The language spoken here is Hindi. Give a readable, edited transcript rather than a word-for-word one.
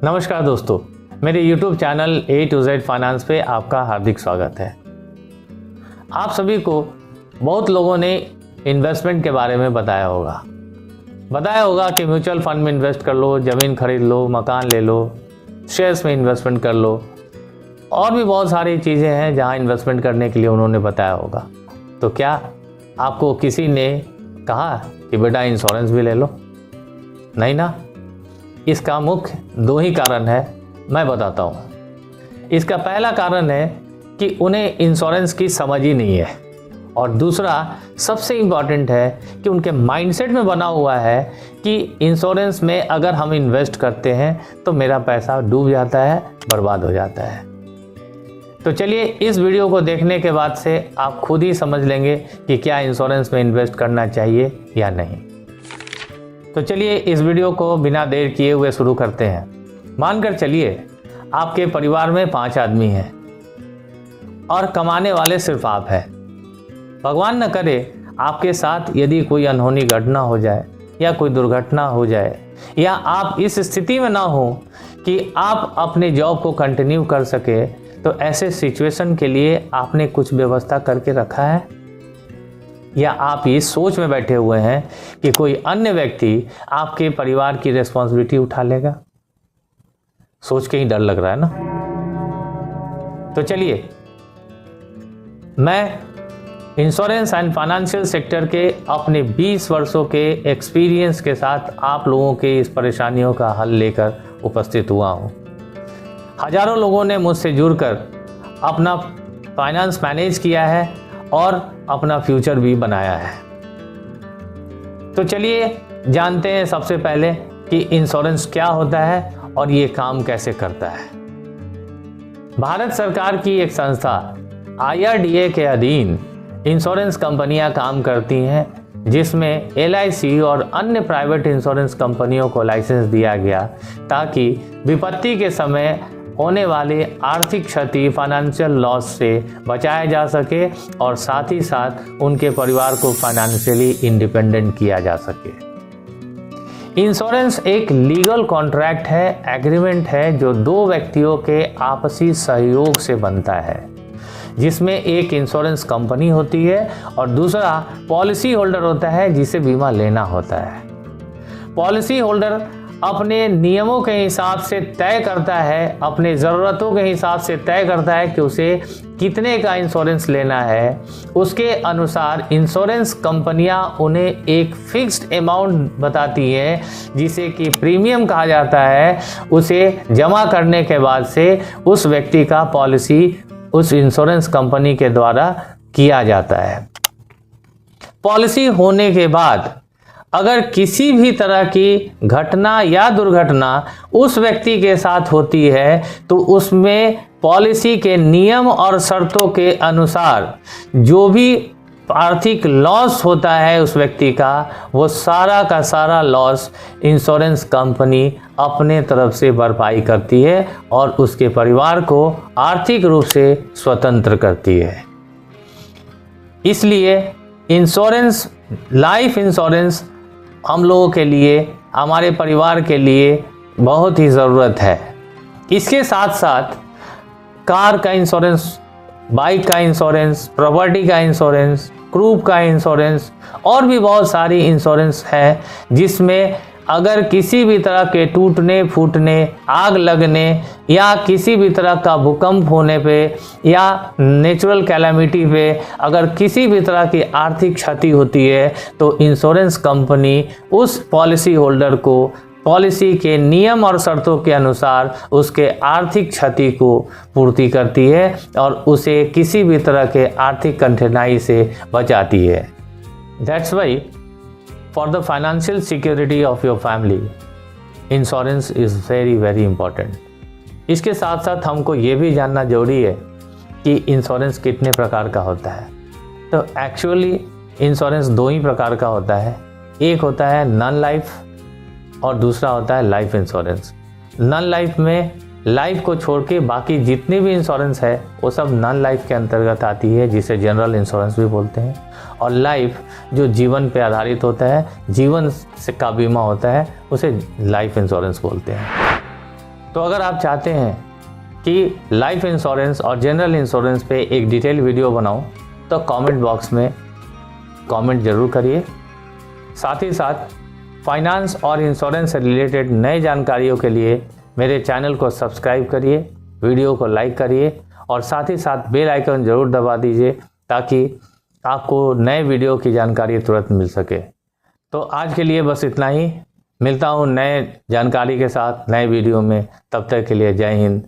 नमस्कार दोस्तों, मेरे YouTube channel A to Z finance पे आपका हार्दिक स्वागत है। आप सभी को बहुत लोगों ने इन्वेस्टमेंट के बारे में बताया होगा कि म्यूचुअल फंड में इन्वेस्ट कर लो, ज़मीन खरीद लो, मकान ले लो, शेयर्स में इन्वेस्टमेंट कर लो, और भी बहुत सारी चीज़ें हैं जहां इन्वेस्टमेंट करने के लिए उन्होंने बताया होगा। तो क्या आपको किसी ने कहा कि बेटा इंश्योरेंस भी ले लो? नहीं ना। इसका मुख्य दो ही कारण है, मैं बताता हूँ। इसका पहला कारण है कि उन्हें इंश्योरेंस की समझ ही नहीं है, और दूसरा सबसे इम्पॉर्टेंट है कि उनके माइंडसेट में बना हुआ है कि इंश्योरेंस में अगर हम इन्वेस्ट करते हैं तो मेरा पैसा डूब जाता है, बर्बाद हो जाता है। तो चलिए, इस वीडियो को देखने के बाद से आप खुद ही समझ लेंगे कि क्या इंश्योरेंस में इन्वेस्ट करना चाहिए या नहीं। तो चलिए, इस वीडियो को बिना देर किए हुए शुरू करते हैं। मानकर चलिए आपके परिवार में 5 आदमी हैं और कमाने वाले सिर्फ आप हैं। भगवान न करे आपके साथ यदि कोई अनहोनी घटना हो जाए या कोई दुर्घटना हो जाए, या आप इस स्थिति में ना हो कि आप अपने जॉब को कंटिन्यू कर सके, तो ऐसे सिचुएशन के लिए आपने कुछ व्यवस्था करके रखा है, या आप ये सोच में बैठे हुए हैं कि कोई अन्य व्यक्ति आपके परिवार की रिस्पॉन्सिबिलिटी उठा लेगा? सोच के ही डर लग रहा है ना। तो चलिए, मैं इंश्योरेंस एंड फाइनेंशियल सेक्टर के अपने 20 वर्षों के एक्सपीरियंस के साथ आप लोगों के इस परेशानियों का हल लेकर उपस्थित हुआ हूँ। हजारों लोगों ने मुझसे जुड़कर अपना फाइनेंस मैनेज किया है और अपना फ्यूचर भी बनाया है। तो चलिए जानते हैं सबसे पहले कि इंश्योरेंस क्या होता है और ये काम कैसे करता है। भारत सरकार की एक संस्था IRDA के अधीन इंश्योरेंस कंपनियां काम करती हैं, जिसमें LIC और अन्य प्राइवेट इंश्योरेंस कंपनियों को लाइसेंस दिया गया ताकि विपत्ति के समय होने वाली आर्थिक क्षति, फाइनेंशियल लॉस से बचाया जा सके और साथ ही साथ उनके परिवार को फाइनेंशियली इंडिपेंडेंट किया जा सके। इंश्योरेंस एक लीगल कॉन्ट्रैक्ट है, एग्रीमेंट है जो 2 व्यक्तियों के आपसी सहयोग से बनता है, जिसमें एक इंश्योरेंस कंपनी होती है और दूसरा पॉलिसी होल्डर होता है जिसे बीमा लेना होता है। पॉलिसी होल्डर अपने नियमों के हिसाब से तय करता है, अपने ज़रूरतों के हिसाब से तय करता है कि उसे कितने का इंश्योरेंस लेना है। उसके अनुसार इंश्योरेंस कंपनियां उन्हें एक फिक्स्ड अमाउंट बताती हैं, जिसे कि प्रीमियम कहा जाता है। उसे जमा करने के बाद से उस व्यक्ति का पॉलिसी उस इंश्योरेंस कंपनी के द्वारा किया जाता है। पॉलिसी होने के बाद अगर किसी भी तरह की घटना या दुर्घटना उस व्यक्ति के साथ होती है, तो उसमें पॉलिसी के नियम और शर्तों के अनुसार जो भी आर्थिक लॉस होता है उस व्यक्ति का, वो सारा का सारा लॉस इंश्योरेंस कंपनी अपने तरफ से भरपाई करती है और उसके परिवार को आर्थिक रूप से स्वतंत्र करती है। इसलिए इंश्योरेंस, लाइफ इंश्योरेंस हम लोगों के लिए, हमारे परिवार के लिए बहुत ही ज़रूरत है। इसके साथ साथ कार का इंश्योरेंस, बाइक का इंश्योरेंस, प्रॉपर्टी का इंश्योरेंस, क्रूप का इंश्योरेंस और भी बहुत सारी इंश्योरेंस है, जिसमें अगर किसी भी तरह के टूटने फूटने, आग लगने या किसी भी तरह का भूकंप होने पे या नेचुरल कैलामिटी पे अगर किसी भी तरह की आर्थिक क्षति होती है, तो इंश्योरेंस कंपनी उस पॉलिसी होल्डर को पॉलिसी के नियम और शर्तों के अनुसार उसके आर्थिक क्षति को पूर्ति करती है और उसे किसी भी तरह के आर्थिक कठिनाई से बचाती है। That's why for the financial security of your family, insurance is very very important। इसके साथ साथ हमको ये भी जानना जरूरी है कि इंश्योरेंस कितने प्रकार का होता है। तो एक्चुअली इंश्योरेंस 2 ही प्रकार का होता है। एक होता है नॉन लाइफ और दूसरा होता है लाइफ इंश्योरेंस। नॉन लाइफ में लाइफ को छोड़ के बाकी जितनी भी इंश्योरेंस है वो सब नॉन लाइफ के अंतर्गत आती है, जिसे जनरल इंश्योरेंस भी बोलते हैं। और लाइफ जो जीवन पे आधारित होता है, जीवन से का बीमा होता है, उसे लाइफ इंश्योरेंस बोलते हैं। तो अगर आप चाहते हैं कि लाइफ इंश्योरेंस और जनरल इंश्योरेंस पे एक डिटेल वीडियो बनाऊं तो कमेंट बॉक्स में कमेंट ज़रूर करिए। साथ ही साथ फाइनेंस और इंश्योरेंस से रिलेटेड नई जानकारियों के लिए मेरे चैनल को सब्सक्राइब करिए, वीडियो को लाइक करिए और साथ ही साथ बेल आइकन ज़रूर दबा दीजिए ताकि आपको नए वीडियो की जानकारी तुरंत मिल सके। तो आज के लिए बस इतना ही। मिलता हूँ नए जानकारी के साथ नए वीडियो में। तब तक के लिए जय हिंद,